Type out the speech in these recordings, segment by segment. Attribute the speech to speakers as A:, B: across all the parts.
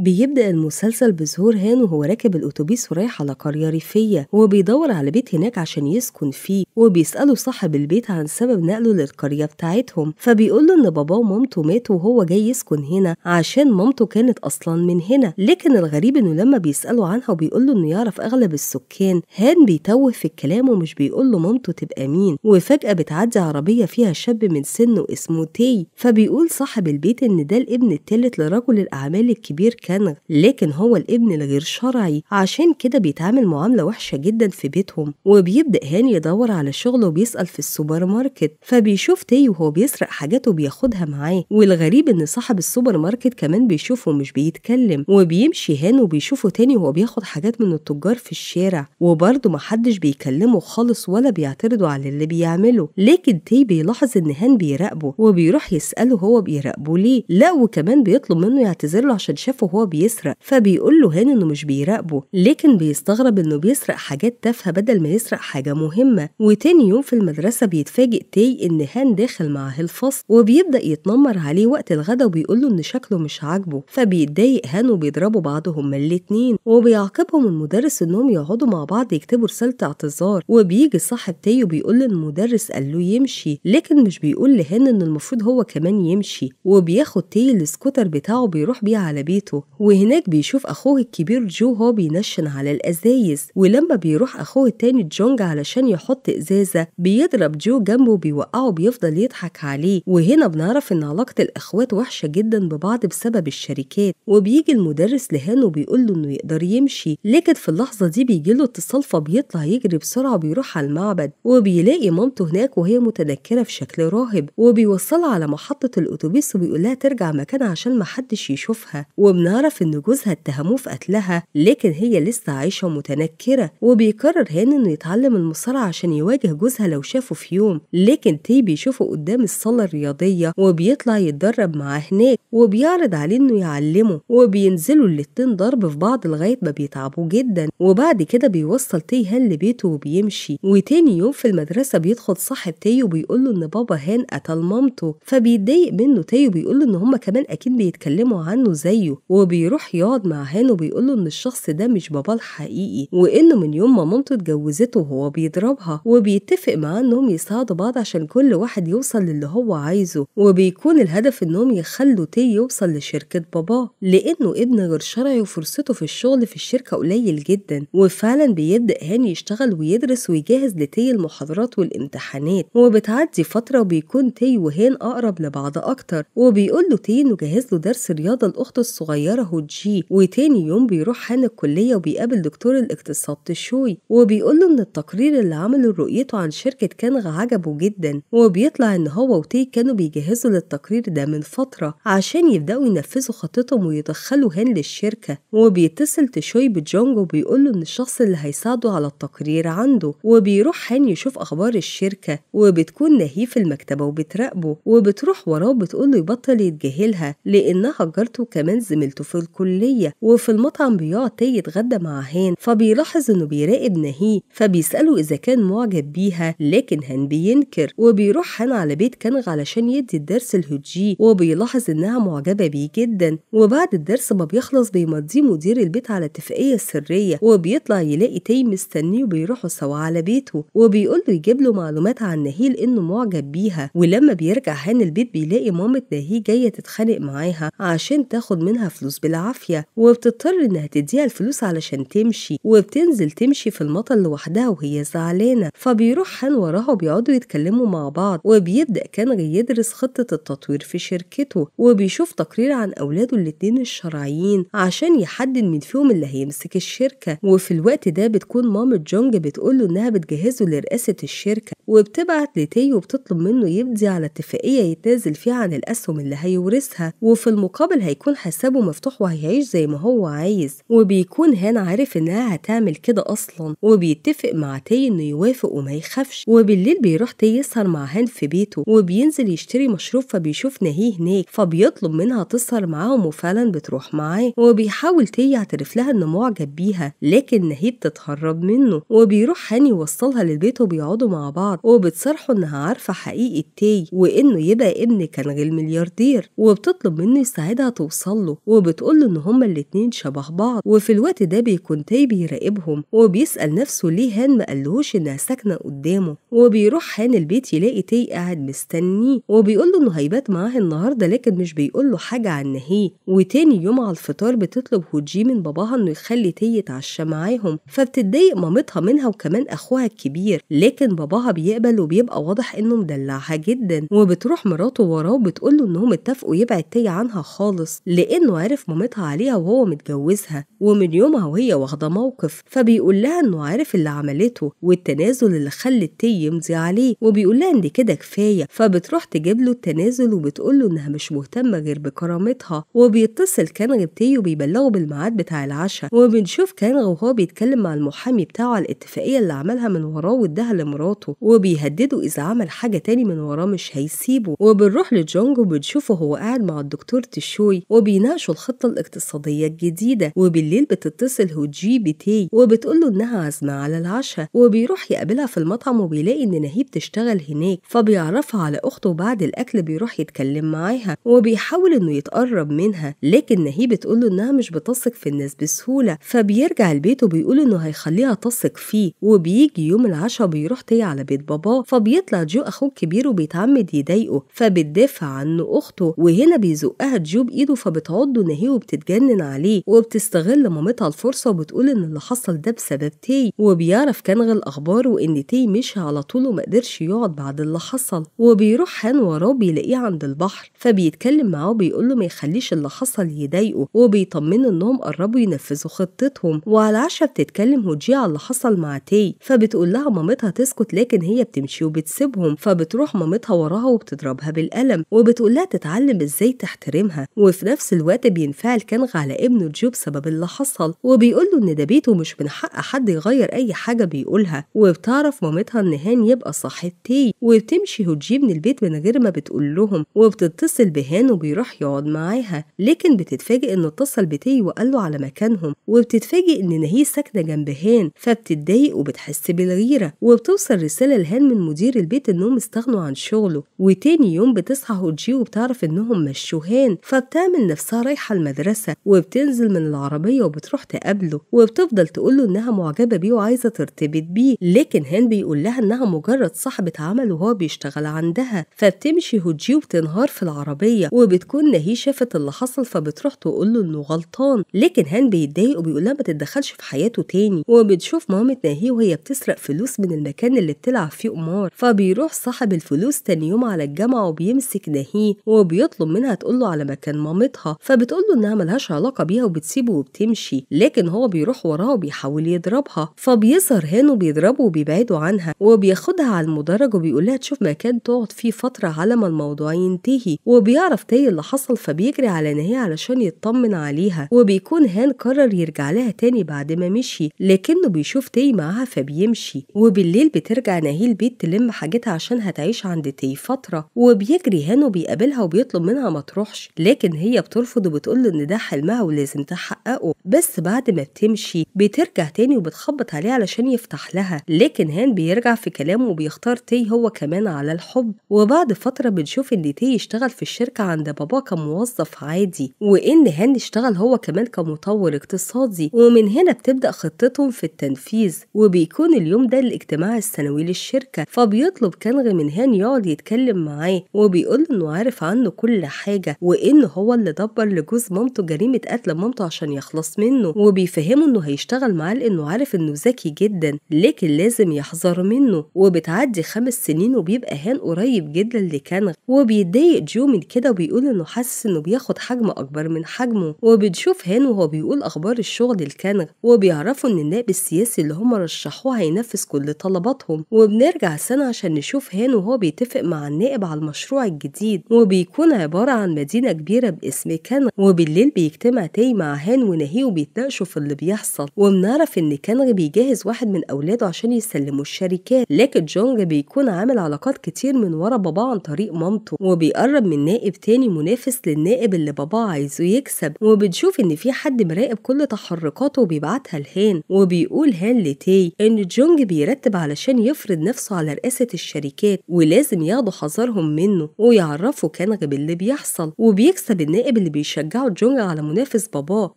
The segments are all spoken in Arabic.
A: بيبدأ المسلسل بظهور هان وهو راكب الأتوبيس ورايح على قرية ريفية، وبيدور على بيت هناك عشان يسكن فيه، وبيسأله صاحب البيت عن سبب نقله للقرية بتاعتهم، فبيقوله إن باباه ومامته ماتوا وهو جاي يسكن هنا عشان مامته كانت أصلا من هنا. لكن الغريب إنه لما بيسأله عنها وبيقوله إنه يعرف أغلب السكان، هان بيتوه في الكلام ومش بيقوله مامته تبقى مين. وفجأة بتعدي عربية فيها شاب من سنه اسمه تي، فبيقول صاحب البيت إن ده الابن الثالث لرجل الأعمال الكبير كان، لكن هو الابن الغير شرعي، عشان كده بيتعامل معاملة وحشة جدا في بيتهم. وبيبدأ هان يدور على شغل وبيسأل في السوبر ماركت، فبيشوف تي وهو بيسرق حاجات وبياخدها معاه. والغريب إن صاحب السوبر ماركت كمان بيشوفه مش بيتكلم. وبيمشي هان وبيشوفه تاني وهو بياخد حاجات من التجار في الشارع، وبرضه محدش بيكلمه خالص ولا بيعترضوا على اللي بيعمله. لكن تي بيلاحظ إن هان بيراقبه وبيروح يسأله هو بيراقبه ليه. لا وكمان بيطلب منه يعتذر له عشان شافه وهو بيسرق، فبيقول له هان إنه مش بيراقبه، لكن بيستغرب إنه بيسرق حاجات تافهة بدل ما يسرق حاجة مهمة. وتاني يوم في المدرسة بيتفاجئ تي إن هان داخل معاه الفصل وبيبدأ يتنمر عليه وقت الغدا وبيقول له إن شكله مش عاجبه، فبيتضايق هان وبيضربوا بعض هما الاتنين. وبيعاقبهم المدرس إنهم يقعدوا مع بعض يكتبوا رسالة اعتذار. وبيجي صاحب تي وبيقول له المدرس قال له يمشي، لكن مش بيقول لهان إن المفروض هو كمان يمشي. وبياخد تي السكوتر بتاعه بيروح بيه على بيته، وهناك بيشوف أخوه الكبير جو هو بينشن على الأزايز. ولما بيروح أخوه التاني جونج علشان يحط إزازة بيضرب جو جنبه وبيوقعه وبيفضل يضحك عليه. وهنا بنعرف إن علاقة الأخوات وحشة جدا ببعض بسبب الشركات. وبيجي المدرس لهان وبيقول له إنه يقدر يمشي، لكن في اللحظة دي بيجيله اتصال فبيطلع يجري بسرعة وبيروح على المعبد، وبيلاقي مامته هناك وهي متنكرة في شكل راهب، وبيوصلها على محطة الأتوبيس وبيقولها ترجع مكانها عشان محدش يشوفها. وبنعرف إن جوزها اتهموه في قتلها، لكن هي لسه عايشة ومتنكرة. وبيقرر هان إنه يتعلم المصارعة عشان يواجه جوزها لو شافه في يوم، لكن تي بيشوفه قدام الصالة الرياضية وبيطلع يتدرب معاه هناك، وبيعرض عليه إنه يعلمه. وبينزلوا الاتنين ضرب في بعض لغاية ما بيتعبوا جدا. وبعد كده بيوصل تي هان لبيته وبيمشي. وتاني يوم في المدرسة بيدخل صاحب تي وبيقول له إن بابا هان قتل مامته، فبيتضايق منه تي وبيقول له إن هما كمان أكيد بيتكلموا عنه زيه. وبيروح يقعد مع هان وبيقول له إن الشخص ده مش باباه الحقيقي، وإنه من يوم ما مامته اتجوزته وهو بيضربها. وبيتفق معاه إنهم يساعدوا بعض عشان كل واحد يوصل للي هو عايزه. وبيكون الهدف إنهم يخلوا تي يوصل لشركة باباه، لأنه ابن غير شرعي وفرصته في الشغل في الشركة قليل جدا. وفعلا بيبدأ هان يشتغل ويدرس ويجهز لتي المحاضرات والامتحانات. وبتعدي فترة وبيكون تي وهان أقرب لبعض أكتر، وبيقول له تي إنه جهز له درس رياضة لأخته الصغيرة هوجي. وتاني يوم بيروح هان الكلية وبيقابل دكتور الاقتصاد تشوي، وبيقول له إن التقرير اللي عمله رؤيته عن شركة كان عجبه جدا. وبيطلع إن هو وتي كانوا بيجهزوا للتقرير ده من فترة عشان يبدأوا ينفذوا خطتهم ويدخلوا هان للشركة. وبيتصل تشوي بجونج وبيقول له إن الشخص اللي هيساعده على التقرير عنده. وبيروح هان يشوف أخبار الشركة، وبتكون ناهيه في المكتبة وبتراقبه، وبتروح وراه وبتقول له يبطل يتجاهلها لأنها جارته وكمان زميلته في الكلية. وفي المطعم بيقعد تي يتغدى مع هان، فبيلاحظ إنه بيراقب ناهيه، فبيسأله إذا كان معجب بيها، لكن هان بينكر. وبيروح هان على بيت كانغ علشان يدي الدرس الهوجي، وبيلاحظ إنها معجبة بيه جدا. وبعد الدرس ما بيخلص بيمضيه مدير البيت على اتفاقية سرية، وبيطلع يلاقي تي مستنيه وبيروحوا سوا على بيته، وبيقول له يجيب له معلومات عن ناهيه لأنه معجب بيها. ولما بيرجع هان البيت بيلاقي مامة ناهيه جاية تتخانق معاها عشان تاخد منها فلوس بالعافية، وبتضطر إنها تديها الفلوس علشان تمشي. وبتنزل تمشي في المطر لوحدها وهي زعلانة، فبيروح هان وراها وبيقعدوا يتكلموا مع بعض. وبيبدأ كانغ يدرس خطة التطوير في شركته، وبيشوف تقرير عن أولاده الاتنين الشرعيين عشان يحدد مين فيهم اللي هيمسك الشركة. وفي الوقت ده بتكون مامة جونج بتقوله إنها بتجهزه لرئاسة الشركة، وبتبعت لتي وبتطلب منه يمضي على اتفاقية يتنازل فيها عن الأسهم اللي هيورثها، وفي المقابل هيكون حسابه مفتوح وهيعيش زي ما هو عايز. وبيكون هان عارف إنها هتعمل كده أصلا، وبيتفق مع تي إنه يوافق وما يخافش. وبالليل بيروح تي يسهر مع هان في بيته، وبينزل يشتري مشروب فبيشوف ناهيه هناك، فبيطلب منها تسهر معاهم وفعلا بتروح معاه. وبيحاول تي يعترف لها إنه معجب بيها، لكن ناهيه بتتهرب منه. وبيروح هان يوصلها للبيت وبيقعدوا مع بعض، وبتصرحوا إنها عارفة حقيقة تي وإنه يبقى ابن كانغ الملياردير، وبتطلب منه يساعدها توصل له. وبتقوله إن هما الاتنين شبه بعض. وفي الوقت ده بيكون تاي بيراقبهم وبيسأل نفسه ليه هان ما قالهوش إنها ساكنة قدامه. وبيروح هان البيت يلاقي تاي قاعد مستنيه وبيقوله إنه هيبات معاه النهارده، لكن مش بيقوله حاجة عن نهيه. وتاني يوم على الفطار بتطلب هوجي من باباها إنه يخلي تاي يتعشى معاهم، فبتتضايق مامتها منها وكمان أخوها الكبير، لكن باباها بيقبل وبيبقى واضح إنه مدلعها جدا. وبتروح مراته وراه وبتقوله إنهم اتفقوا يبعد تاي عنها خالص لأنه عارف مامتها عليها وهو متجوزها، ومن يومها وهي واخدة موقف. فبيقول لها إنه عارف اللي عملته والتنازل اللي خلت تاي يمضي عليه، وبيقول لها إن كده كفاية. فبتروح تجيب له التنازل وبتقوله إنها مش مهتمة غير بكرامتها. وبيتصل كانغ بتاي وبيبلغه بالميعاد بتاع العشاء، وبنشوف كانغ وهو بيتكلم مع المحامي بتاعه على الاتفاقية اللي عملها من وراه واداها لمراته، وبيهدده إذا عمل حاجة تاني من وراه مش هيسيبه. وبنروح لجونج وبنشوفه هو قاعد مع الدكتور تشوي وبيناقشوا الخطة الاقتصادية الجديدة. وبالليل بتتصل هوجي بتاي وبتقوله إنها عازمة على العشاء، وبيروح يقابلها في المطعم وبيلاقي إن نهي بتشتغل هناك، فبيعرفها على أخته. وبعد الأكل بيروح يتكلم معاها وبيحاول إنه يتقرب منها، لكن نهي بتقوله إنها مش بتثق في الناس بسهولة. فبيرجع البيت وبيقول إنه هيخليها تثق فيه. وبيجي يوم العشاء بيروح تاي على بيت باباه، فبيطلع جو أخوه الكبير وبيتعمد يضايقه، فبتدافع عنه أخته. وهنا بيزقها جو بإيده فبتعضه نهي وبتتجنن عليه. وبتستغل مامتها الفرصة وبتقول إن اللي حصل ده بسبب تاي. وبيعرف كانغ الأخبار وإن تاي مشي على طول ومقدرش يقعد بعد اللي حصل. وبيروح هان وراه بيلاقيه عند البحر، فبيتكلم معاه وبيقوله ما يخليش اللي حصل يضايقه، وبيطمنه إنهم قربوا ينفذوا خطتهم. وعلى العشاء بتتكلم هوجي على اللي حصل مع تاي، فبتقول لها مامتها تسكت لكن هي بتمشي وبتسيبهم. فبتروح مامتها وراها وبتضربها بالقلم وبتقول لها تتعلم ازاي تحترمها. وفي نفس الوقت بينفعل كانغ على ابنه جو بسبب اللي حصل، وبيقول له ان ده بيته مش من حق حد يغير اي حاجه بيقولها. وبتعرف مامتها ان هان يبقى صاحب تاي، وبتمشي هوجي من البيت من غير ما بتقول لهم. وبتتصل بهان وبيروح يقعد معاها، لكن بتتفاجئ انه اتصل بتاي وقال له على مكانهم. وبتتفاجئ ان نهي ساكنه جنب هان، فبتتضايق وبتحس بالغيره. وبتوصل رساله لهان من مدير البيت انهم استغنوا عن شغله. وتاني يوم بتصحى هوجي وبتعرف انهم مشوا هان، فبتعمل نفسها رايحه المدرسه وبتنزل من العربيه وبتروح تقابله. وبتفضل تقوله انها معجبه بيه وعايزه ترتبط بيه، لكن هان بيقول لها انها مجرد صاحبه عمل وهو بيشتغل عندها. فبتمشي هوجي وبتنهار في العربيه، وبتكون نهي شافت اللي حصل فبتروح تقوله انه غلطان، لكن هان بيتضايق وبيقول لها ما تتدخلش في حياته تاني. وبتشوف مامة نهي وهي بتسرق فلوس من المكان اللي بتلعب فيه قمار، فبيروح صاحب الفلوس تاني يوم على الجامعه وبيمسك نهي وبيطلب منها تقوله على مكان مامتها. فبتقوله انها ملهاش علاقه بيها وبتسيبه وبتمشي، لكن هو بيروح وراها وبيحاول يضربها. فبيظهر هان وبيضربه وبيبعدوا عنها، وبياخدها على المدرج وبيقول لها تشوف مكان تقعد فيه فتره على ما الموضوع ينتهي. وبيعرف تاي اللي حصل فبيجري على نهي علشان يطمن عليها. وبيكون هان قرر يرجع لها تاني بعد ما مشي، لكنه بيشوف تاي معاها فبيمشي. وبالليل بترجع نهي البيت تلم حاجتها عشان هتعيش عند تاي فتره. وبيجري هان وبيقابلها وبيطلب منها ما تروحش، لكن هي بترفض وبتقول ان ده حلمها ولازم تحققه. بس بعد ما بتمشي بترجع تاني وبتخبط عليه علشان يفتح لها، لكن هان بيرجع في كلامه وبيختار تاي هو كمان على الحب. وبعد فتره بنشوف ان تاي يشتغل في الشركه عند باباه كموظف عادي، وان هان اشتغل هو كمان كمطور اقتصادي. ومن هنا بتبدأ خطتهم في التنفيذ. وبيكون اليوم ده الاجتماع السنوي للشركة، فبيطلب كانغ من هان يقعد يتكلم معاه وبيقول انه عارف عنه كل حاجة، وانه هو اللي دبر لجوز مامته جريمة قتل مامته عشان يخلص منه. وبيفهمه انه هيشتغل معاه لانه عارف انه ذكي جدا لكن لازم يحذر منه. وبتعدي 5 سنين وبيبقى هان قريب جدا لكانغ، وبيتضايق جو من كده وبيقول انه حاسس انه بياخد حجم اكبر من حجمه. وبنشوف هان وهو بيقول اخبار الشغل الكانغ، وبيعرفوا ان النائب السياسي اللي هم رشحوه هينفذ كل طلباتهم. وبنرجع سنة عشان نشوف هان وهو بيتفق مع النائب على المشروع الجديد، وبيكون عبارة عن مدينة كبيرة باسم كانغ. وبالليل بيجتمع تاي مع هان ونهي وبيتناقشوا في اللي بيحصل. وبنعرف ان كانغ بيجهز واحد من اولاده عشان يسلموا الشركات، لكن جونج بيكون عامل علاقات كتير من ورا باباه عن طريق مامته، وبيقرب من نائب تاني منافس للنائب اللي باباه عايزه يكسب. وبنشوف ان في حد مراقب كل تحركاته وبيبعتها لهان. وبيقول هان لتاي ان جونج بيرتب علشان يفرض نفسه على رئاسة الشركات ولازم ياخدوا حذرهم منه ويعرفوا كانغ باللي بيحصل. وبيكسب النائب اللي بيشجعه بيشجعوا جونج على منافس باباه،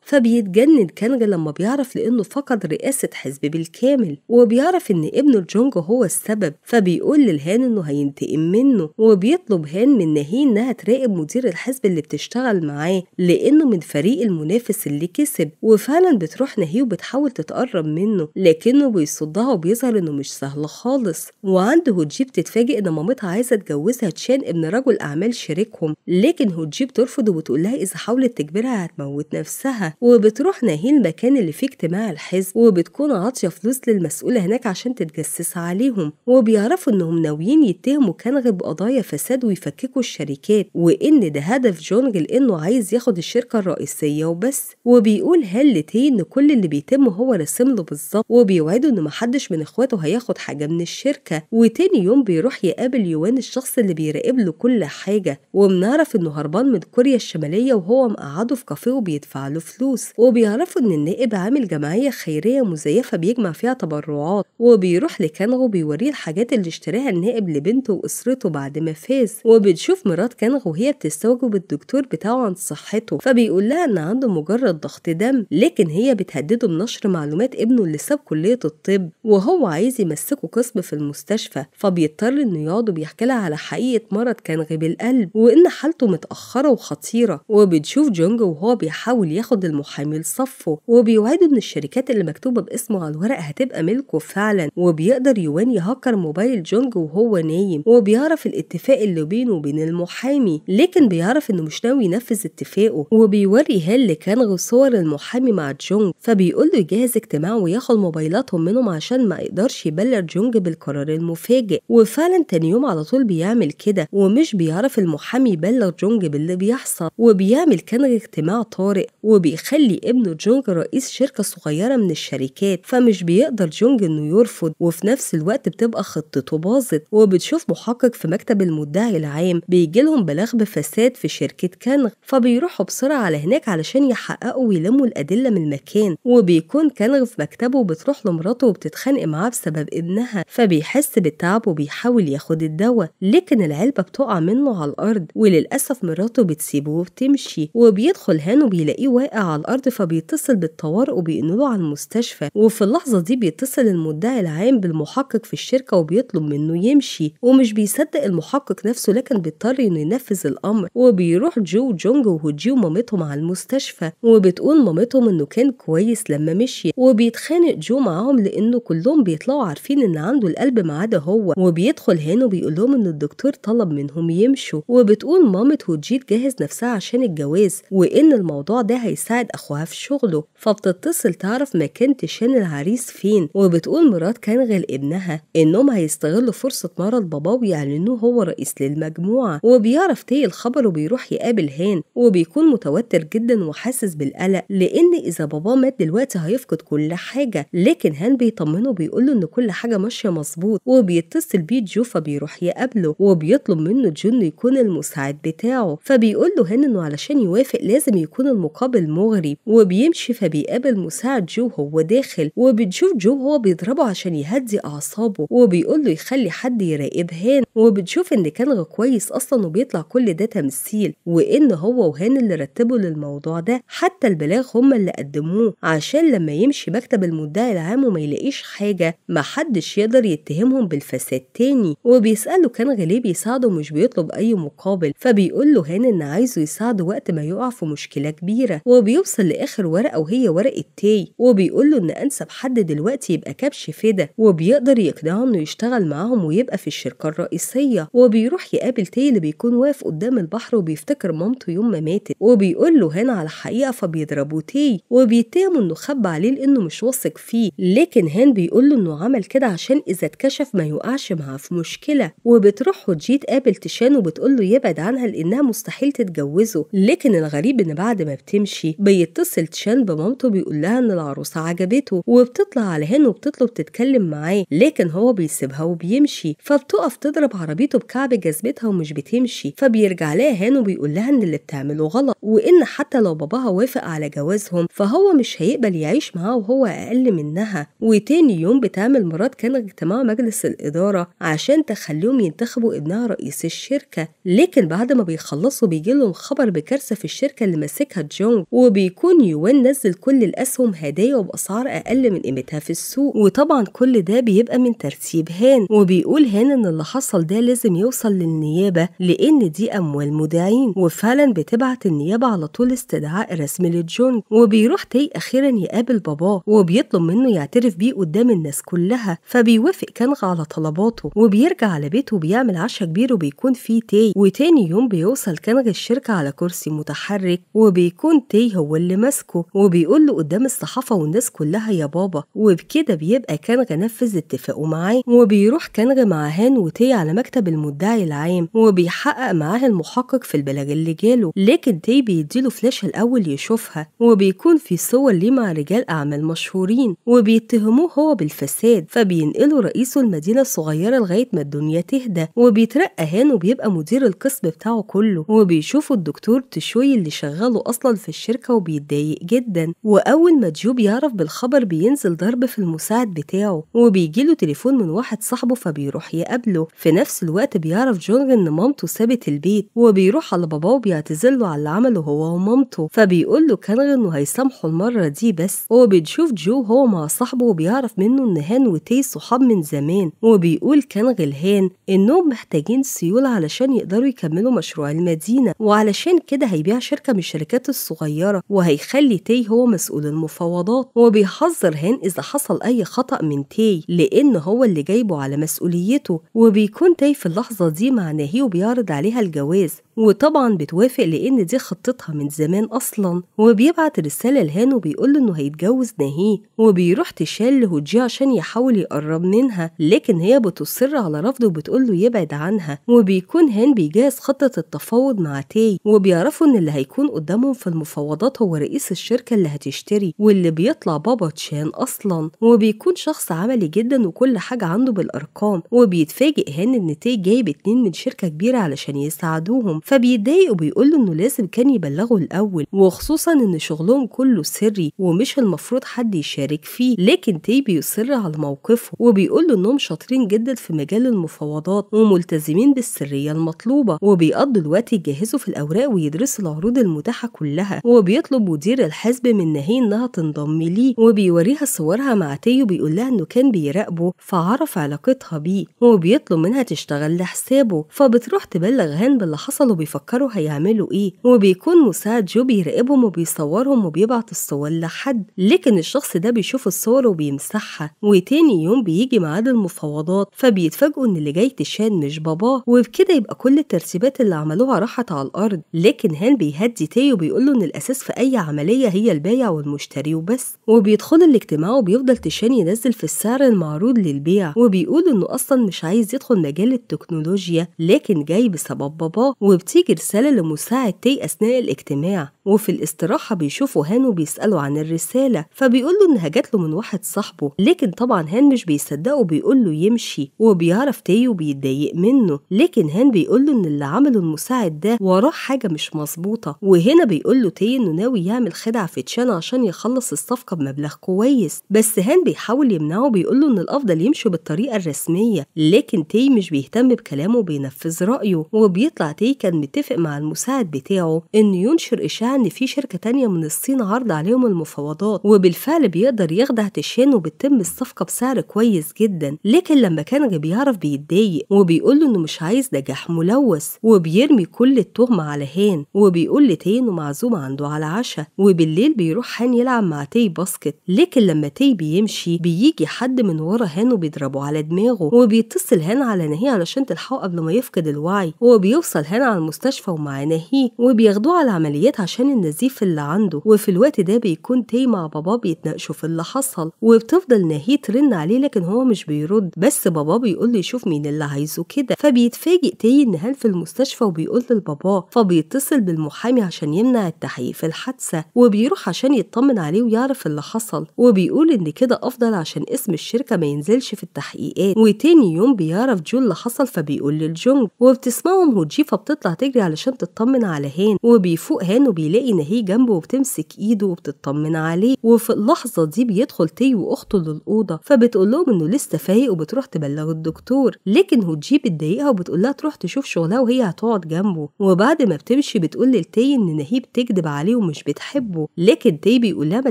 A: فبيتجنن كانغ لما بيعرف لأنه فقد رئاسة حزب بالكامل، وبيعرف إن ابنه جونج هو السبب، فبيقول للهان إنه هينتقم منه، وبيطلب هان من ناهي إنها تراقب مدير الحزب اللي بتشتغل معاه لأنه من فريق المنافس اللي كسب. وفعلا بتروح ناهي وبتحاول تتقرب منه لكنه بيصدها وبيظهر إنه مش سهل خالص. وعند هوجي بتتفاجئ إن مامتها عايزة تجوزها تشان ابن رجل أعمال شريكهم، لكن هوجي بترفض وبتقول لها إذا حاولت تجبرها هتموت نفسها. وبتروح ناهي المكان اللي فيه اجتماع الحزب وبتكون عاطية فلوس للمسؤولة هناك عشان تتجسس عليهم، وبيعرفوا إنهم ناويين يتهموا كانغ بقضايا فساد ويفككوا الشركات، وإن ده هدف جونج لأنه عايز ياخد الشركة الرئيسية وبس. وبيقول هان لتي إن كل اللي بيتم هو رسم له بالظبط، وبيوعده إن محدش من إخواته هياخد حاجة من الشركة. وتاني يوم بيروح يقابل يوان الشخص اللي بيراقب له كل حاجة، وبنعرف إنه هربان من كوريا الشمالية وهو مقعده في كافيه وبيدفع له فلوس. وبيعرفوا إن النائب عامل جمعية خيرية مزيفة بيجمع فيها تبرعات، وبيروح لكانغ وبيوريه الحاجات اللي اشتراها النائب لبنته وأسرته بعد ما فاز. وبتشوف مرات كانغ وهي بتستوجب الدكتور بتاعه عن صحته، فبيقول لها إن عنده مجرد ضغط دم، لكن هي بتهدده بنشر معلومات ابنه اللي ساب كلية الطب وهو عايز يمسكه قسم في المستشفى، فبيضطر إنه يقعد وبيحكي لها على حقيقة مرض كانغ بالقلب وإن حالته متأخرة وخطيرة. وبتشوف جونج وهو بيحاول ياخد المحامي لصفه، وبيوعده إن الشركات اللي مكتوبة باسمه على الورق هتبقى ملكه فعلا. وبيقدر يوان يهكر موبايل جونج وهو نايم، وبيعرف الاتفاق اللي بينه وبين المحامي، لكن بيعرف إنه مش ناوي ينفذ اتفاقه. وبيوري هال لكانغ صور المحامي مع جونج، فبيقول له يجهز اجتماع وياخد موبايلاتهم منهم عشان ما يقدرش يبلغ جونج بالقرار المفاجئ. وفعلا تاني يوم على طول بيعمل كده، ومش بيعرف المحامي يبلغ جونج باللي بيحصل. وبيعمل كانغ اجتماع طارئ وبيخلي ابنه جونج رئيس شركة صغيرة من الشركات، فمش بيقدر جونج انه يرفض، وفي نفس الوقت بتبقى خطته باظت. وبتشوف محقق في مكتب المدعي العام بيجيلهم بلاغ بفساد في شركة كانغ، فبيروحوا بسرعة على هناك علشان يحققوا ويلموا الأدلة من المكان. وبيكون كانغ في مكتبه وبتروح لمراته وبتتخانق معاه بسبب ابنها، فبيحس بالتعب وبيحاول ياخد الدواء، لكن العلبة بتقع منه على الأرض وللأسف مراته بتسيبه وبتمشي. وبيدخل هان وبيلاقيه واقع على الأرض، فبيتصل بالطوارئ وبينقلوه على المستشفى. وفي اللحظة دي بيتصل المدعي العام بالمحقق في الشركة وبيطلب منه يمشي، ومش بيصدق المحقق نفسه لكن بيضطر انه ينفذ الأمر. وبيروح جو جونج وهوجي ومامتهم على المستشفى، وبتقول مامتهم انه كان كويس لما مشي. وبيتخانق جو معاهم لانه كلهم بيطلعوا عارفين ان عنده القلب ما عدا هو. وبيدخل هان وبيقول لهم ان الدكتور طلب منهم يمشوا. وبتقول مامة هوجي تجهز نفسها عشان الجواز وان الموضوع ده هيساعد اخوها في شغله، فبتتصل تعرف مكان تشان العريس فين. وبتقول مرات كانغ لابنها انهم هيستغلوا فرصة مرض باباه ويعلنوه هو رئيس للمجموعة. وبيعرف تي الخبر وبيروح يقابل هان، وبيكون متوتر جدا وحاسس بالقلق لان اذا باباه مات دلوقتي هيفقد كل حاجة. لكن هان بيطمنه وبيقول له ان كل حاجة ماشية مظبوط، وبيتصل بيه جو فبيروح يقابله وبيطلب منه جو انه يكون المساعد بتاعه. فبيقول له هان انه علشان يوافق لازم يكون المقابل مغري. وبيمشي فبيقابل مساعد جو هو داخل، وبتشوف جو هو بيضربه عشان يهدي اعصابه، وبيقول له يخلي حد يراقب هان. وبتشوف ان كانغ كويس اصلا وبيطلع كل ده تمثيل، وان هو وهان اللي رتبوا للموضوع ده، حتى البلاغ هم اللي قدموه عشان لما يمشي مكتب المدعي العام وما يلاقيش حاجة محدش يقدر يتهمهم بالفساد تاني. وبيسأله كانغ ليه بيساعده ومش بيطلب اي مقابل، فبيقول له هان ان عايزه يساعده وقت ما يقع في مشكلة كبيرة. وبيوصل لاخر ورقة وهي ورقة تي، وبيقول له ان انسب حد دلوقتي يبقى كبش فدا، وبيقدر يقنعه انه يشتغل معاهم ويبقى في الشركة الرئيسية. وبيروح يقابل تي اللي بيكون واقف قدام البحر وبيفتكر مامته يوم ما ماتت، وبيقول له هان على الحقيقة، فبيضربوا تي وبيتهموا انه خبى عليه لانه مش واثق فيه. لكن هان بيقول له انه عمل كده عشان اذا اتكشف ما يوقعش معاه في مشكلة. وبتروح هوجي تقابل تشان وبتقول له يبعد عنها لانها مستحيل تتجوزه. لكن الغريب ان بعد ما بتمشي بيتصل تشان بمامته بيقول لها ان العروسة عجبته، وبتطلع على هان وبتطلب تتكلم معاه، لكن هو بيسيبها وبيمشي. فبتقف تضرب بتضرب عربيته بكعب جزمتها ومش بتمشي، فبيرجع لها هان وبيقول لها إن اللي بتعمله غلط، وإن حتى لو باباها وافق على جوازهم فهو مش هيقبل يعيش معاه وهو أقل منها. وتاني يوم بتعمل مرات كان اجتماع مجلس الإدارة عشان تخليهم ينتخبوا ابنها رئيس الشركة، لكن بعد ما بيخلصوا بيجيلهم خبر بكارثة في الشركة اللي ماسكها جونج، وبيكون يوان نزل كل الأسهم هدايا وبأسعار أقل من قيمتها في السوق. وطبعا كل ده بيبقى من ترتيب هان، وبيقول هان إن اللي حصل ده لازم يوصل للنيابة لأن دي أموال مودعين، وفعلا بتبعت النيابة على طول استدعاء رسمي لجونج. وبيروح تاي أخيرا يقابل باباه وبيطلب منه يعترف بيه قدام الناس كلها، فبيوافق كانغ على طلباته وبيرجع على بيته وبيعمل عشاء كبير وبيكون فيه تاي. وتاني يوم بيوصل كانغ الشركة على كرسي متحرك وبيكون تاي هو اللي ماسكه، وبيقول له قدام الصحافة والناس كلها يا بابا، وبكده بيبقى كانغ نفذ اتفاقه معاه. وبيروح كانغ مع هان وتاي على مكتب المدعي العام وبيحقق معاه المحقق في البلاغ اللي جاله، لكن تاي بيديله فلاش الأول يشوفها وبيكون في صور ليه مع رجال أعمال مشهورين وبيتهموه هو بالفساد، فبينقلوا رئيسه المدينة الصغيرة لغاية ما الدنيا تهدى. وبيترقى هان وبيبقى مدير القسم بتاعه كله، وبيشوفوا الدكتور تشوي اللي شغاله أصلا في الشركة وبيتضايق جدا. وأول ما جو بيعرف بالخبر بينزل ضرب في المساعد بتاعه، وبيجيله تليفون من واحد صاحبه فبيروح يقابله. في نفس الوقت بيعرف جونج إن مامته سابت البيت وبيروح على باباه وبيعتذرله على اللي عمله هو ومامته، فبيقول له كانغ إنه هيسامحه المرة دي بس. وبتشوف جو هو مع صاحبه وبيعرف منه إن هان وتاي صحاب من زمان، وبيقول كانغ لهان إنهم محتاجين سيولة علشان يقدروا يكملوا مشروع المدينة، وعلشان كده هيبيع شركة من الشركات الصغيرة وهيخلي تاي هو مسؤول المفاوضات. وبيحذر هان إذا حصل أي خطأ من تاي لأن هو اللي جايبه على مسؤوليته. وبيكون تاي في اللحظة دي مع ناهي وبيعرض عليها الجواز، وطبعا بتوافق لأن دي خطتها من زمان أصلا. وبيبعت رسالة لهان وبيقول له إنه هيتجوز ناهي، وبيروح تشال لهوجي عشان يحاول يقرب منها، لكن هي بتصر على رفضه وبتقول له يبعد عنها. وبيكون هان بيجهز خطة التفاوض مع تاي، وبيعرفوا إن اللي هيكون قدامهم في المفاوضات هو رئيس الشركة اللي هتشتري واللي بيطلع بابا تشان أصلا، وبيكون شخص عملي جدا وكل حاجة عنده بالأرقام. وبيتفاجئ هان إن تاي جايب 2 من شركة كبيرة علشان يساعدوهم، فبيتضايق وبيقول له إنه لازم كان يبلغه الأول، وخصوصا إن شغلهم كله سري ومش المفروض حد يشارك فيه. لكن تاي بيصر على موقفه وبيقول له إنهم شاطرين جدا في مجال المفاوضات وملتزمين بالسرية المطلوبة، وبيقضوا الوقت يجهزوا في الأوراق ويدرسوا العروض المتاحة كلها. وبيطلب مدير الحزب من ناهي إنها تنضم ليه، وبيوريها صورها مع تاي وبيقول لها إنه كان بيراقبه فعرف علاقتها بيه، وبيطلب منها تشتغل لحسابه. فبتروح تبلغ هان باللي حصل وبيفكروا هيعملوا إيه، وبيكون مساعد جو بيراقبهم وبيصورهم وبيبعت الصور لحد، لكن الشخص ده بيشوف الصور وبيمسحها. وتاني يوم بيجي ميعاد المفاوضات فبيتفاجئوا إن اللي جاي تشان مش باباه، وبكده يبقى كل الترتيبات اللي عملوها راحت على الأرض. لكن هان بيهدي تاي وبيقول له إن الأساس في أي عملية هي البايع والمشتري وبس. وبيدخل الاجتماع وبيفضل تشان ينزل في السعر المعروض للبيع، وبيقول إنه أصلا مش عايز يدخل مجال التكنولوجيا لكن جاي بسبب باباه. وبتيجي رسالة لمساعد تاي أثناء الاجتماع، وفي الاستراحة بيشوفوا هان وبيسألوا عن الرسالة، فبيقول له إنها جات له من واحد صاحبه، لكن طبعا هان مش بيصدقه وبيقول له يمشي. وبيعرف تاي وبيتضايق منه، لكن هان بيقول له إن اللي عمله المساعد ده وراه حاجة مش مظبوطة. وهنا بيقول له تاي إنه ناوي يعمل خدعة في تشان عشان يخلص الصفقة بمبلغ كويس، بس هان بيحاول يمنعه وبيقول له إن الأفضل يمشوا بالطريقة الرسمية، لكن تاي مش بيهتم بكلامه وبينفذ رأيه. وبيطلع تاي كان متفق مع المساعد بتاعه إنه ينشر إشاعة إن في شركة تانية من الصين عرض عليهم المفاوضات، وبالفعل بيقدر يخدع تشان وبتتم الصفقة بسعر كويس جدا. لكن لما كان بيعرف بيتضايق وبيقول له إنه مش عايز نجاح ملوث، وبيرمي كل التهمة على هان، وبيقول لتاي إنه معزوم عنده على عشاء. وبالليل بيروح هان يلعب مع تاي باسكت، لكن لما تاي بيمشي بيجي حد من ورا هان وبيضربه على دماغه، وبيتصل هان على ناهي علشان تلحقه قبل ما يفقد الوعي. وبيوصل هان على المستشفى ومع ناهي وبياخدوه على عمليات عشان النزيف اللي عنده. وفي الوقت ده بيكون تاي مع باباه بيتناقشوا في اللي حصل، وبتفضل ناهي ترن عليه لكن هو مش بيرد، بس باباه بيقول له يشوف مين اللي عايزه كده. فبيتفاجئ تاي ان هان في المستشفى وبيقول لباباه، فبيتصل بالمحامي عشان يمنع التحقيق في الحادثة، وبيروح عشان يطمن عليه ويعرف اللي حصل، وبيقول ان كده افضل عشان اسم الشركة ما ينزلش في التحقيقات. وتاني يوم بيعرف جو اللي حصل فبيقول للجونج، وبتسمعهم هوجي فبتطلع تجري علشان تطمن على هان. وبيفوق هان وبيلاقي ناهي جنبه وبتمسك ايده وبتطمن عليه. وفي اللحظة دي بيدخل تاي واخته للأوضة فبتقول لهم انه لسه فايق وبتروح تبلغ الدكتور، لكن هوجي بتضايقها وبتقول لها تروح تشوف شغلها وهي هتقعد جنبه. وبعد ما بتمشي بتقول لتاي ان ناهي بتكذب عليه ومش بتحبه، لكن تاي بيقول لها ما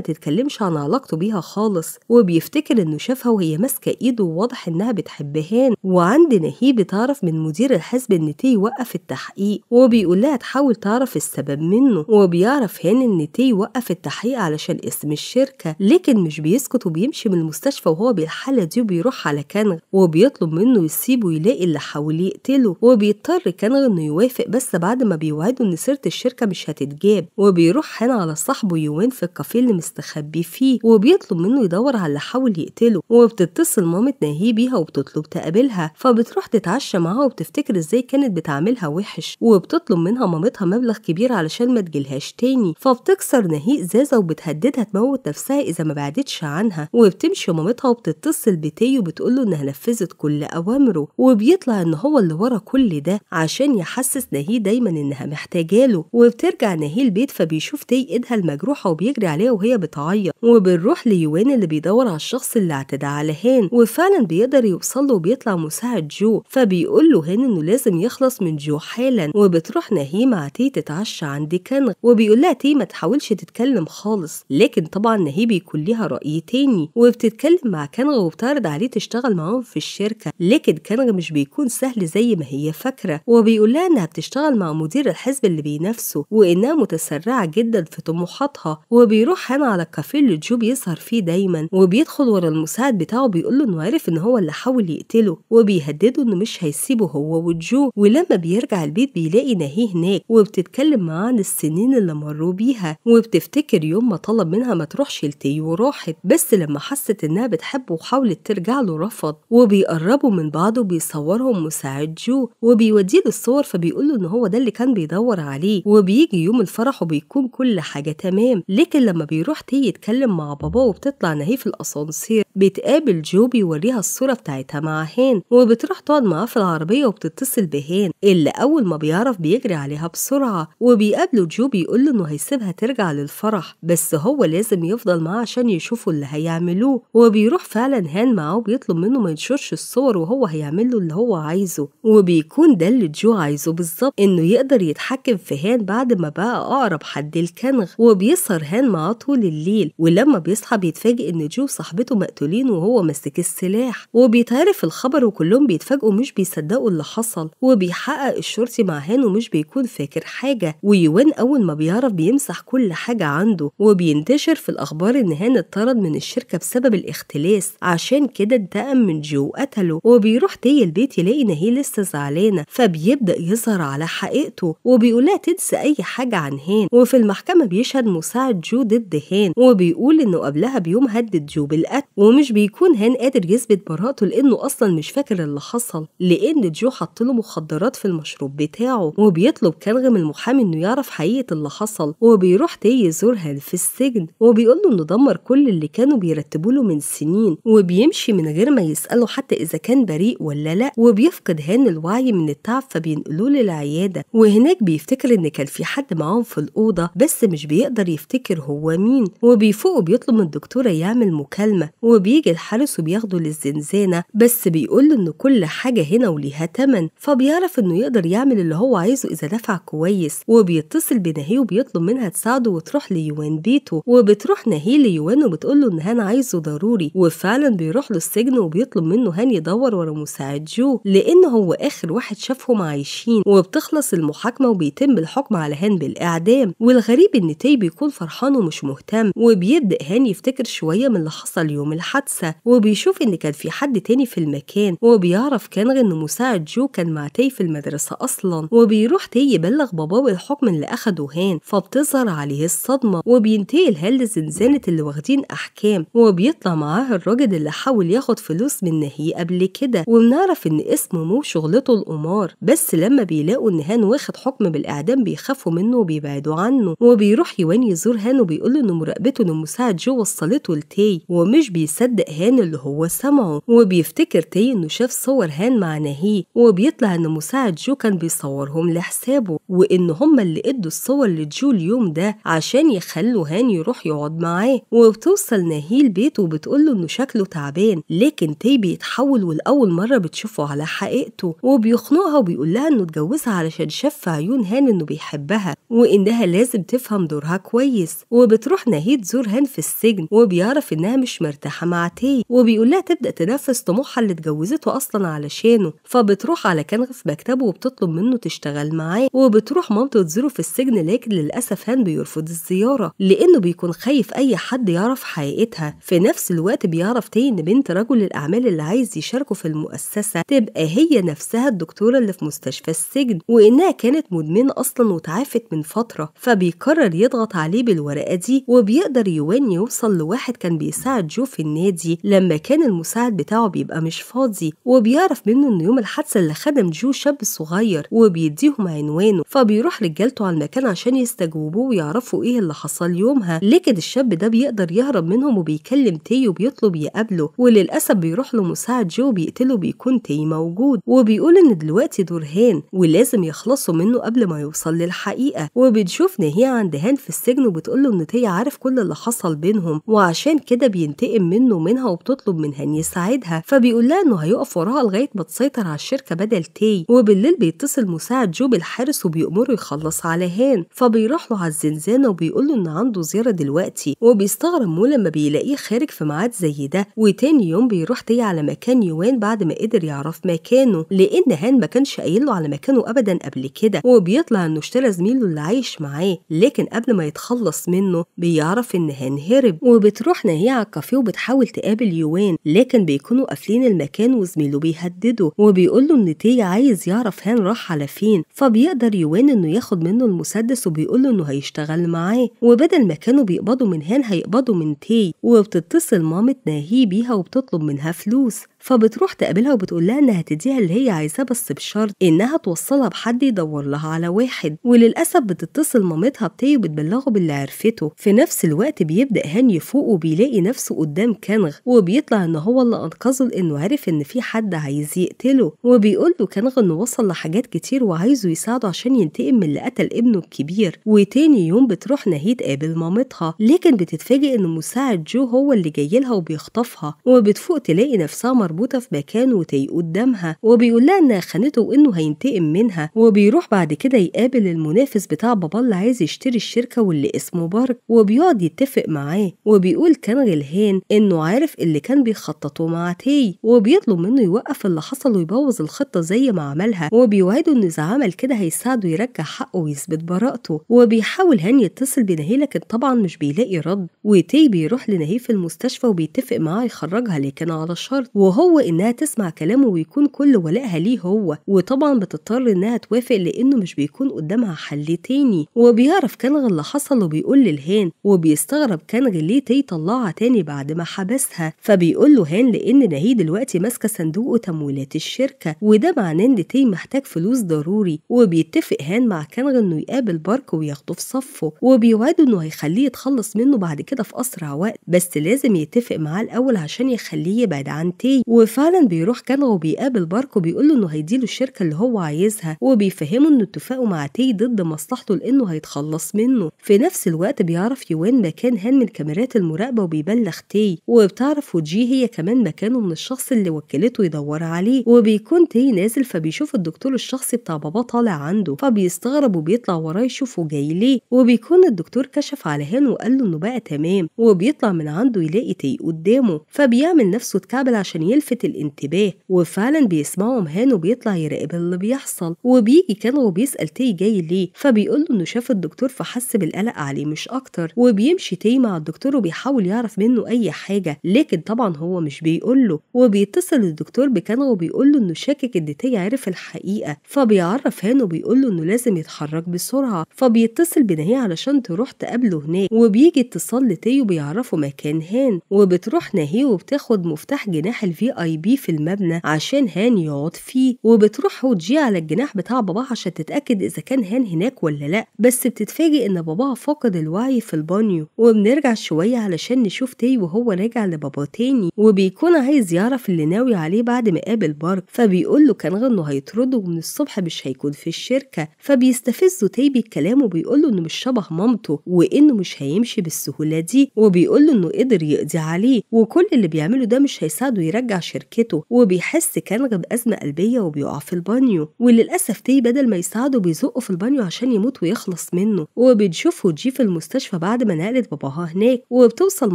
A: تتكلمش عن علاقته بيها خالص، وبيفتكر انه شافها وهي ماسكه ايده وواضح انها بتحب هان. وعند ناهي بتعرف من مدير الحزب ان تاي وقف التحقيق، وبيقول لها تحاول تعرف السبب منه. وبيعرف هان ان تاي وقف التحقيق علشان اسم الشركه، لكن مش بيسكت وبيمشي من المستشفى وهو بالحاله دي وبيروح على كانغ وبيطلب منه يسيبه يلاقي اللي حاول يقتله. وبيضطر كانغ انه يوافق بس بعد ما بيوعده ان سيره الشركه مش هتتجاب. وبيروح هان على صاحبه يوان في الكافيه اللي مستخبي فيه وبيطلب منه يدور على اللي حاول يقتله. وبتتصل مامة ناهي بيها وبتطلب تقابلها، فبتروح تتعشى معاها وبتفتكر ازاي كانت بتعاملها وحش، وبتطلب منها مامتها مبلغ كبير علشان ما تجيلهاش تاني. فبتكسر ناهي ازازه وبتهددها تموت نفسها اذا ما بعدتش عنها. وبتمشي مامتها وبتتصل بتاي وبتقول له انها نفذت كل اوامره، وبيطلع ان هو اللي ورا كل ده عشان يحسس ناهي دايما انها محتاجاله. وبترجع ناهي البيت فبيشوف تاي ايدها المجروحه وبيجري عليها وهي بتعيط. وبنروح ليوان اللي بيدور على الشخص اللي اعتدى على هان، وفعلا بيقدر يوصل له وبيطلع مساعد جو، فبيقول له هان انه لازم يخلص من جو حالا. وبتروح ناهي مع تاي تتعشى عند كانغ، وبيقول لها تاي ما تحاولش تتكلم خالص، لكن طبعا ناهي بيكون ليها رأي تاني. وبتتكلم مع كانغ وبتعرض عليه تشتغل معاهم في الشركه، لكن كانغ مش بيكون سهل زي ما هي فاكره. وبيقول لها انها بتشتغل مع مدير الحزب اللي بينافسه وانها متسرعه جدا في طموحاتها. وبيروح هان على الكافيه اللي جو بيسهر فيه دايما، وبيدخل ورا المساعد بتاعه بيقول له انه عارف ان هو اللي حاول يقتله، وبيهدده انه مش هيسيبه هو وجو. ولما بيرجع البيت بيلاقي ناهي هناك وبتتكلم معاه عن السنين اللي مروا بيها، وبتفتكر يوم ما طلب منها ما تروحش لتاي وراحت، بس لما حست انها بتحبه وحاولت ترجع له رفض. وبيقربوا من بعض وبيصورهم مساعد جو وبيوديه للصور، فبيقول له ان هو ده اللي كان بيدور عليه. وبيجي يوم الفرح وبيكون كل حاجه تمام، لكن لما بيروح تاي يتكلم مع باباه وبتطلع ناهي في الاسانسير بتقابل جو بيوريها الصوره بتاعتها مع هان، وبتروح تقعد معاه في العربيه وبتتصل بهان اللي اول ما بيعرف بيجري عليها بسرعه. وبيقابله جو بيقول له انه هيسيبها ترجع للفرح، بس هو لازم يفضل معاه عشان يشوفوا اللي هيعملوه. وبيروح فعلا هان معاه وبيطلب منه ما ينشرش الصور وهو هيعمل له اللي هو عايزه. وبيكون ده اللي جو عايزه بالظبط، انه يقدر يتحكم في هان بعد ما بقى اقرب حد الكنغ. وبيسهر هان معاه طول الليل، ولما بيصحى بيتفاجئ ان جو صاحبته مقتولين وهو ماسك السلاح. وبيتعرف الخبر وكلهم بيتفاجئوا مش بيصدقوا اللي حصل. وبيحقق الشرطي مع هان ومش بيكون فاكر حاجه. ويوان اول ما بيعرف بيمسح كل حاجه عنده، وبينتشر في الاخبار ان هان اتطرد من الشركه بسبب الاختلاس، عشان كده انتقم من جو وقتله. وبيروح تاي البيت يلاقي ناهي لسه زعلانه، فبيبدا يظهر على حقيقته وبيقولها تنسى اي حاجه عن هان. وفي المحكمه بيشهد مساعد جو ضد هان، وبيقول انه قبلها بيوم هدد جو بالقتل، ومش بيكون هان قادر يثبت براءته لانه اصلا مش فاكر اللي حصل، لان جو حط له مخدرات في المشروب بتاعه. وبيطلب كانغ من المحامي انه يعرف حقيقه اللي حصل. وبيروح تاي يزور هان في السجن، وبيقول له انه دمر كل اللي كانوا بيرتبوا له من سنين، وبيمشي من غير ما يساله حتى اذا كان بريء ولا لا. وبيفقد هان الوعي من التعب فبينقلوه للعياده، وهناك بيفتكر ان كان في حد معاهم في الاوضه بس مش بيقدر يفتكر هو مين. وبيفوق وبيطلب من الدكتوره يعمل مكالمه، وبيجي الحارس وبياخده للزنزانه، بس بيقول له ان كل حاجه هنا وليها تمن، فبيعرف انه يقدر يعمل اللي هو عايزه اذا دفع كويس. وبيتصل بناهي وبيطلب منها تساعده وتروح ليوان بيته. وبتروح ناهي ليوان وبتقول له ان هان عايزه ضروري، وفعلا بيروح له السجن وبيطلب منه هان يدور ورا مساعد جو لانه هو اخر واحد شافهم عايشين. وبتخلص المحاكمه وبيتم الحكم على هان بالاعدام. والغريب ان تاي بيكون فرحان ومش مهتم، وبيبدا هان يفتكر شويه من اللي حصل يوم الحادثه، وبيشوف ان كان في حد تاني في المكان. وبيعرف كانغ ان مساعد جو كان مع تاي في المدرسه اصلا. أصلا. وبيروح تي يبلغ باباه بالحكم اللي أخده هان، فبتظهر عليه الصدمة وبينتقل هان لزنزانة اللي واخدين أحكام، وبيطلع معاه الراجل اللي حاول ياخد فلوس من ناهي قبل كده، وبنعرف إن اسمه مو شغلته القمار. بس لما بيلاقوا إن هان واخد حكم بالإعدام بيخافوا منه وبيبعدوا عنه. وبيروح يوان يزور هان وبيقوله إن مراقبته لمساعد جو وصلته لتي، ومش بيصدق هان اللي هو سمعه، وبيفتكر تي إنه شاف صور هان مع ناهي، وبيطلع إن مساعد جو كان بيصورهم لحسابه، وإن هما اللي ادوا الصور لجو اليوم ده عشان يخلوا هان يروح يقعد معاه. وبتوصل ناهي البيت وبتقوله إنه شكله تعبان، لكن تي بيتحول والأول مرة بتشوفه على حقيقته، وبيخنقها وبيقول لها إنه اتجوزها علشان شاف في عيون هان إنه بيحبها وإنها لازم تفهم دورها كويس. وبتروح ناهي تزور هان في السجن، وبيعرف إنها مش مرتاحة مع تي، وبيقول لها تبدأ تنفذ طموحها اللي اتجوزته أصلا علشانه. فبتروح على كنغ في مكتبه وبتطلب منه تشتغل معاه. وبتروح مامته تزوره في السجن، لكن للأسف هان بيرفض الزيارة لأنه بيكون خايف أي حد يعرف حقيقتها. في نفس الوقت بيعرف تي إن بنت رجل الأعمال اللي عايز يشاركه في المؤسسة تبقى هي نفسها الدكتورة اللي في مستشفى السجن، وإنها كانت مدمنة أصلا وتعافت من فترة. فبيقرر يضغط عليه بالورقة دي، وبيقدر يوان يوصل لواحد كان بيساعد جو في النادي لما كان المساعد بتاعه بيبقى مش فاضي، وبيعرف منه إن يوم الحادثة اللي خدم جو شاب صغير، وبيديهم عنوانه. فبيروح رجالته على المكان عشان يستجوبوه ويعرفوا إيه اللي حصل يومها، لكن الشاب ده بيقدر يهرب منهم وبيكلم تي وبيطلب يقابله. وللأسف بيروح له مساعد جو بيقتله، بيكون تي موجود، وبيقول إن دلوقتي دور هان ولازم يخلصوا منه قبل ما يوصل للحقيقة. وبتشوف ناهي عند هان في السجن وبتقوله إن تي عارف كل اللي حصل بينهم، وعشان كده بينتقم منه ومنها، وبتطلب من هان يساعدها. فبيقول لها إنه هيقف وراها لغاية ما تسيطر على الشركة بدل تي. وبالليل بيتصل مساعد جو بالحارس وبيأمره يخلص على هان، فبيروح له على الزنزانة وبيقول له إن عنده زيارة دلوقتي، وبيستغرب مو لما بيلاقيه خارج في ميعاد زي ده. وتاني يوم بيروح تي على مكان يوان بعد ما قدر يعرف مكانه، لأن هان ما كانش قايل له على مكانه أبدا قبل كده. وبيطلع إنه اشترى زميله اللي عايش معاه، لكن قبل ما يتخلص منه بيعرف إن هان هرب. وبتروح ناهي على الكافيه وبتحاول تقابل يوان، لكن بيكونوا قافلين المكان وزميله بيهدده، وبيقول له إن تي عايز يعرف هان راح على فين. فبيقدر يوان إنه ياخد منه المسدس، وبيقول له إنه هيشتغل معاه، وبدل ما كانوا بيقبضوا من هان هيقبضوا من تي. وبتتصل مامة ناهي بيها وبتطلب منها فلوس، فبتروح تقابلها وبتقول لها انها هتديها اللي هي عايزاه، بس بشرط انها توصلها بحد يدور لها على واحد. وللاسف بتتصل مامتها بتي وبتبلغه باللي عرفته. في نفس الوقت بيبدا هان يفوق وبيلاقي نفسه قدام كنغ، وبيطلع ان هو اللي انقذه لانه عرف ان في حد عايز يقتله. وبيقول له كنغ انه وصل لحاجات كتير وعايزه يساعده عشان ينتقم من اللي قتل ابنه الكبير. وتاني يوم بتروح ناهي تقابل مامتها، لكن بتتفاجئ ان مساعد جو هو اللي جاي لها وبيخطفها. وبتفوق تلاقي نفسها مربوطة في مكان وتي قدامها، وبيقول لها انها خانته وانه هينتقم منها. وبيروح بعد كده يقابل المنافس بتاع بابا اللي عايز يشتري الشركة واللي اسمه بارك، وبيقعد يتفق معاه. وبيقول كنغ لهان انه عارف اللي كان بيخططه مع تي، وبيطلب منه يوقف اللي حصل ويبوظ الخطة زي ما عملها، وبيوعده انه اذا عمل كده هيساعده يرجع حقه ويثبت براءته. وبيحاول هان يتصل بناهي، لكن طبعا مش بيلاقي رد. وتي بيروح لناهي في المستشفى وبيتفق معاه يخرجها، لكن على شرط، وهو انها تسمع كلامه ويكون كل ولائها ليه هو. وطبعا بتضطر انها توافق لانه مش بيكون قدامها حل تاني. وبيعرف كنغ اللي حصل وبيقول للهان، وبيستغرب كنغ ليه تي طلعها تاني بعد ما حبسها. فبيقول له هان لان ناهي دلوقتي ماسكه صندوق وتمويلات الشركه، وده معناه ان تي محتاج فلوس ضروري. وبيتفق هان مع كنغ انه يقابل بارك وياخده في صفه، وبيوعده انه هيخليه يتخلص منه بعد كده في اسرع وقت، بس لازم يتفق معاه الاول عشان يخليه يبعد عن تي. وفعلا بيروح كنغ وبيقابل بارك وبيقول له انه هيديله الشركه اللي هو عايزها، وبيفهمه انه اتفاقه مع تي ضد مصلحته لانه هيتخلص منه. في نفس الوقت بيعرف يوان مكان هان من كاميرات المراقبه وبيبلغ تي، وبتعرف وجي هي كمان مكانه من الشخص اللي وكلته يدور عليه. وبيكون تي نازل فبيشوف الدكتور الشخصي بتاع باباه طالع عنده، فبيستغرب وبيطلع وراه يشوفه جاي ليه. وبيكون الدكتور كشف على هان وقال له انه بقى تمام، وبيطلع من عنده يلاقي تي قدامه، فبيعمل نفسه اتكعبل عشان يلفت الانتباه، وفعلا بيسمعهم هان وبيطلع يراقب اللي بيحصل. وبيجي كان وبيسأل تي جاي ليه، فبيقوله إنه شاف الدكتور فحس بالقلق عليه مش أكتر. وبيمشي تي مع الدكتور وبيحاول يعرف منه أي حاجة، لكن طبعا هو مش بيقوله. وبيتصل الدكتور بكان وبيقوله إنه شاكك إن تي عرف الحقيقة، فبيعرف هان وبيقوله إنه لازم يتحرك بسرعة. فبيتصل بنهي علشان تروح تقابله هناك، وبيجي اتصال لتي وبيعرفوا مكان هان. وبتروح نهي وبتاخد مفتاح جناح VIP في المبنى عشان هان يقعد فيه. وبتروح وتجي على الجناح بتاع باباها عشان تتأكد إذا كان هان هناك ولا لأ، بس بتتفاجئ إن باباها فقد الوعي في البانيو. وبنرجع شوية علشان نشوف تي وهو راجع لبابا تاني، وبيكون عايز يعرف اللي ناوي عليه بعد ما قابل بارك. فبيقول له كان إنه هيطرده ومن الصبح مش هيكون في الشركة. فبيستفزه تي بالكلام وبيقول له إنه مش شبه مامته وإنه مش هيمشي بالسهولة دي، وبيقول له إنه قدر يقضي عليه وكل اللي بيعمله ده مش هيساعده يرجع شركته. وبيحس كان بأزمة قلبية وبيقع في البانيو، وللأسف تي بدل ما يساعده بيزقه في البانيو عشان يموت ويخلص منه. وبتشوفه جي في المستشفى بعد ما نقلت باباها هناك، وبتوصل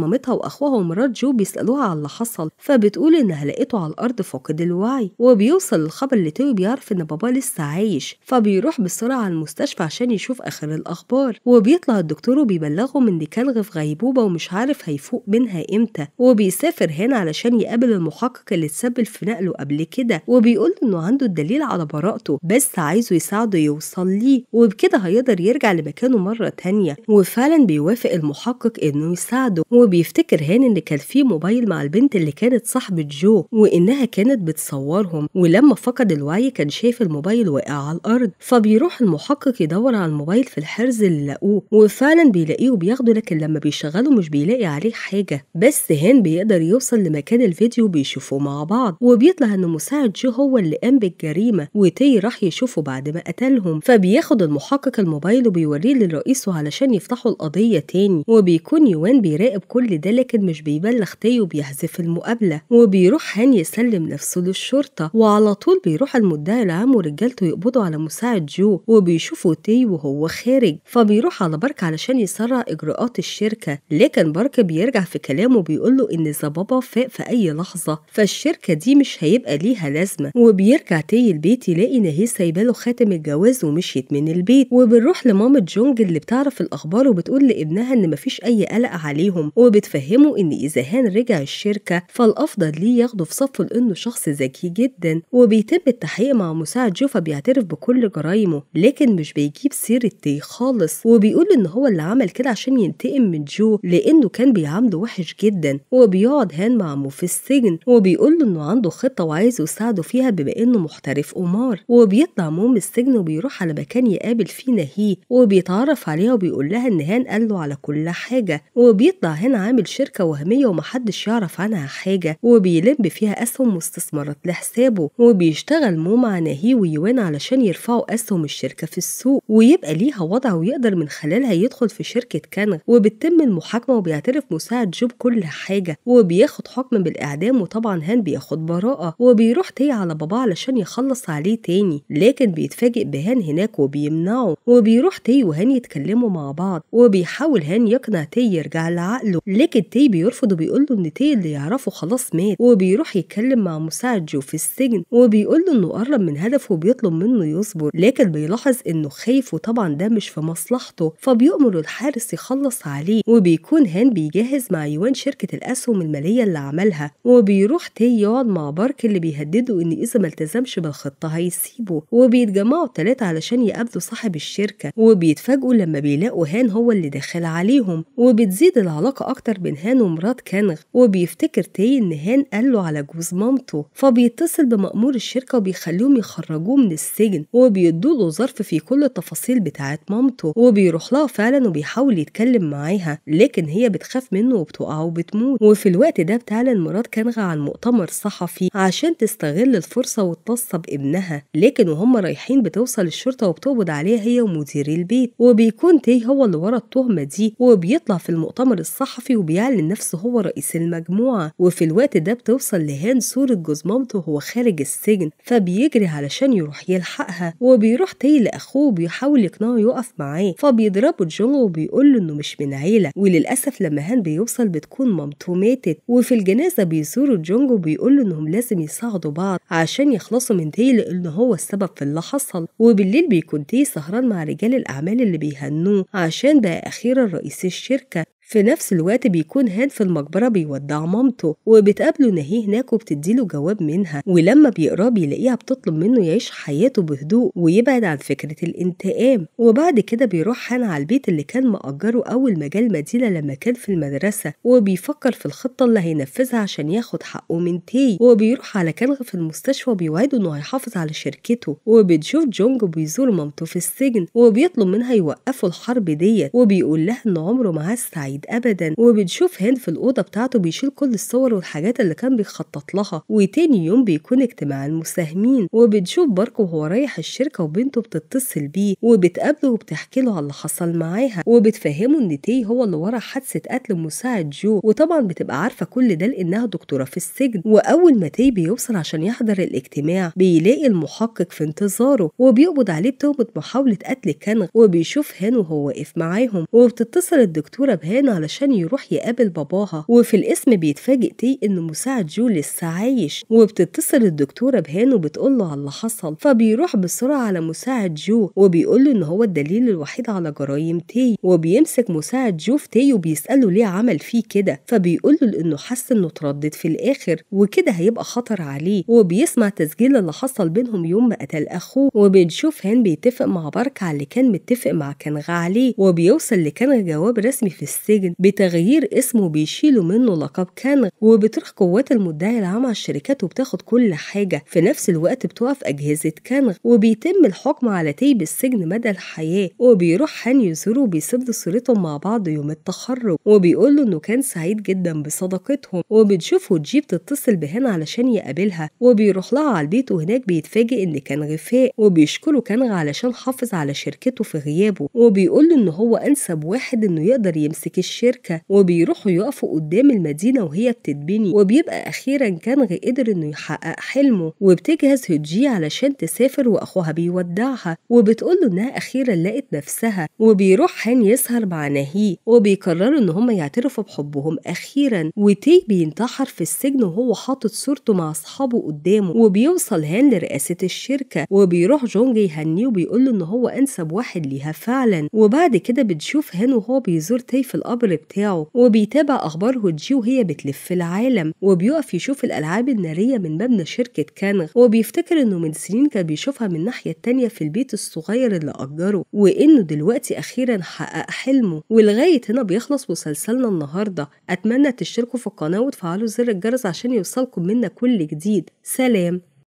A: مامتها وأخوها ومرات جو بيسألوها على اللي حصل، فبتقول إنها لقيته على الأرض فاقد الوعي. وبيوصل الخبر لتي وبيعرف إن باباه لسه عايش، فبيروح بسرعة على المستشفى عشان يشوف آخر الأخبار. وبيطلع الدكتور وبيبلغهم إن كان في غيبوبة ومش عارف هيفوق منها إمتى. وبيسافر هنا علشان يقابل المحقق اللي اتسبب في نقله قبل كده، وبيقول إنه عنده الدليل على براءته بس عايزه يساعده يوصل ليه، وبكده هيقدر يرجع لمكانه مرة تانية. وفعلا بيوافق المحقق إنه يساعده. وبيفتكر هان إن كان في موبايل مع البنت اللي كانت صاحبة جو وإنها كانت بتصورهم، ولما فقد الوعي كان شايف الموبايل واقع على الأرض. فبيروح المحقق يدور على الموبايل في الحرز اللي لقوه، وفعلا بيلاقيه وبياخده، لكن لما بيشغله مش بيلاقي عليه حاجة. بس هان بيقدر يوصل لمكان الفيديو بيشوفوه مع بعض، وبيطلع إن مساعد جو هو اللي قام بالجريمة وتي راح يشوفه بعد ما قتلهم. فبياخد المحقق الموبايل وبيوريه لرئيسه علشان يفتحوا القضية تاني. وبيكون يوان بيراقب كل ده لكن مش بيبلغ تي وبيحذف المقابلة. وبيروح هان يسلم نفسه للشرطة، وعلى طول بيروح المدعي العام ورجالته يقبضوا على مساعد جو، وبيشوفوا تي وهو خارج. فبيروح على بارك علشان يسرع إجراءات الشركة، لكن بارك بيرجع في كلامه وبيقول له إن إذا بابا فاق في أي لحظة فالشركة دي مش هيبقى ليها لازمة. وبيرجع تي البيت يلاقي نهي سايباله خاتم الجواز ومشيت من البيت. وبنروح لمامة جونج اللي بتعرف الأخبار وبتقول لابنها إن مفيش أي قلق عليهم، وبتفهمه إن إذا هان رجع الشركة فالأفضل ليه ياخده في صفه لأنه شخص ذكي جدا. وبيتم التحقيق مع مساعد جو فبيعترف بكل جرايمه، لكن مش بيجيب سيرة تي خالص. وبيقول إن هو اللي عمل كده عشان ينتقم من جو لأنه كان بيعامله وحش جدا. وبيقعد هان مع مو في السجن وبيقول له إنه عنده خطة وعايز يساعده فيها بما إنه محترف قمار. وبيطلع مو من السجن وبيروح على مكان يقابل فيه نهي، وبيتعرف عليها وبيقول لها إن هان قال له على كل حاجة. وبيطلع هان عامل شركة وهمية ومحدش يعرف عنها حاجة، وبيلم فيها أسهم واستثمارات لحسابه. وبيشتغل مو مع نهي ويوان علشان يرفعوا أسهم الشركة في السوق ويبقى ليها وضع ويقدر من خلالها يدخل في شركة كانغ. وبتتم المحاكمة وبيعترف مساعد جو بكل حاجة، وبياخد حكم بالإعدام. وطبعا هان بياخد براءة، وبيروح تي على باباه علشان يخلص عليه تاني، لكن بيتفاجئ بهان هناك وبيمنعه. وبيروح تي وهان يتكلموا مع بعض، وبيحاول هان يقنع تي يرجع لعقله، لكن تي بيرفض وبيقول له ان تي اللي يعرفه خلاص مات. وبيروح يتكلم مع مساعد جو في السجن وبيقول له انه قرب من هدفه وبيطلب منه يصبر، لكن بيلاحظ انه خايف وطبعا ده مش في مصلحته. فبيأمر الحارس يخلص عليه، وبيكون هان بيجهز مع يوان شركة الأسهم المالية اللي عملها. وبيروح تي يقعد مع بارك اللي بيهدده ان اذا ما التزمش بالخطة هيسيبه. وبيتجمعوا التلاتة علشان يقابلوا صاحب الشركة، وبيتفاجئوا لما بيلاقوا هان هو اللي داخل عليهم. وبتزيد العلاقة اكتر بين هان ومرات كانغ، وبيفتكر تي ان هان قال له على جوز مامته. فبيتصل بمأمور الشركة وبيخليهم يخرجوه من السجن، وبيدوله ظرف فيه كل التفاصيل بتاعت مامته. وبيروح لها فعلا وبيحاول يتكلم معاها، لكن هي بتخاف منه وبتقع وبتموت. وفي الوقت ده بتعلن مرات كانغ عن مؤتمر صحفي عشان تستغل الفرصة وتوصى بابنها، لكن وهم رايحين بتوصل الشرطة وبتقبض عليها هي ومدير البيت. وبيكون تي هو اللي ورا التهمة دي، وبيطلع في المؤتمر الصحفي وبيعلن نفسه هو رئيس المجموعة. وفي الوقت ده بتوصل لهان صورة جوز مامته وهو خارج السجن، فبيجري علشان يروح يلحقها. وبيروح تي لأخوه وبيحاول يقنعه يقف معاه، فبيضربه جونغ وبيقول له انه مش من عيلة. وللأسف لما هان بيوصل بتكون مامته ماتت. وفي الجنازة بيزوروا جونج وبيقوله إنهم لازم يساعدوا بعض عشان يخلصوا من تي لأن هو السبب في اللي حصل. وبالليل بيكون تي سهران مع رجال الأعمال اللي بيهنوه عشان بقى أخيرا رئيس الشركة. في نفس الوقت بيكون هان في المقبرة بيودع مامته وبتقابله نهيه هناك وبتديله جواب منها، ولما بيقراه بيلاقيها بتطلب منه يعيش حياته بهدوء ويبعد عن فكرة الانتقام. وبعد كده بيروح هان على البيت اللي كان مأجره أول ما جه المدينة لما كان في المدرسة، وبيفكر في الخطة اللي هينفذها عشان ياخد حقه من تي. وبيروح على كانغ في المستشفى وبيوعده إنه هيحافظ على شركته. وبتشوف جونج وبيزور مامته في السجن وبيطلب منها يوقفوا الحرب ديت، وبيقول لها إن عمره معاه سعيد ابدا. وبنشوف هان في الاوضه بتاعته بيشيل كل الصور والحاجات اللي كان بيخطط لها. وتاني يوم بيكون اجتماع المساهمين، وبنشوف بارك وهو رايح الشركه وبنته بتتصل بيه وبتقابله وبتحكي له على اللي حصل معاها، وبتفهمه ان تي هو اللي ورا حادثه قتل مساعد جو. وطبعا بتبقى عارفه كل ده لانها دكتوره في السجن. واول ما تي بيوصل عشان يحضر الاجتماع بيلاقي المحقق في انتظاره وبيقبض عليه بتهمه محاوله قتل كانغ. وبيشوف هان وهو واقف معاهم، وبتتصل الدكتوره بهان علشان يروح يقابل باباها. وفي الاسم بيتفاجئ تي ان مساعد جو لسه عايش، وبتتصل الدكتوره بهان وبتقول له على اللي حصل. فبيروح بسرعه على مساعد جو وبيقول له ان هو الدليل الوحيد على جرايم تي، وبيمسك مساعد جو في تي وبيساله ليه عمل فيه كده. فبيقول له لانه حس انه اتردد في الاخر وكده هيبقى خطر عليه. وبيسمع تسجيل اللي حصل بينهم يوم ما قتل اخوه. وبنشوف هان بيتفق مع بارك على اللي كان متفق مع كانغ عليه، وبيوصل لكانغ جواب رسمي في السجن بتغيير اسمه بيشيلوا منه لقب كانغ. وبتروح قوات المدعي العام على الشركات وبتاخد كل حاجة. في نفس الوقت بتقف أجهزة كانغ وبيتم الحكم على تي بالسجن مدى الحياة. وبيروح هان يزوره وبيسيب له صورتهم مع بعض يوم التخرج وبيقول له إنه كان سعيد جدا بصداقتهم. وبتشوفه جي بتتصل بهان علشان يقابلها وبيروح لها على البيت، وهناك بيتفاجئ إن كان غفاء وبيشكره كانغ علشان حافظ على شركته في غيابه. وبيقول له إنه هو أنسب واحد إنه يقدر يمسك الشركة. وبيروحوا يقفوا قدام المدينة وهي بتتبني، وبيبقى أخيرا كانغ قدر إنه يحقق حلمه. وبتجهز هوجي علشان تسافر وأخوها بيودعها وبتقوله إنها أخيرا لقت نفسها. وبيروح هان يسهر مع ناهي وبيقرروا إن هم يعترفوا بحبهم أخيرا. وتي بينتحر في السجن وهو حاطط صورته مع أصحابه قدامه. وبيوصل هان لرئاسة الشركة وبيروح جونج يهنيه وبيقوله إن هو أنسب واحد ليها فعلا. وبعد كده بتشوف هان وهو بيزور تي في القبر بتاعه وبيتابع أخبار هوجي وهي بتلف العالم، وبيقف يشوف الألعاب النارية من مبنى شركة كانغ. وبيفتكر إنه من سنين كان بيشوفها من الناحية التانية في البيت الصغير اللي أجره، وإنه دلوقتي أخيرا حقق حلمه. ولغاية هنا بيخلص مسلسلنا النهاردة. أتمنى تشتركوا في القناة وتفعلوا زر الجرس عشان يوصلكم منا كل جديد. سلام.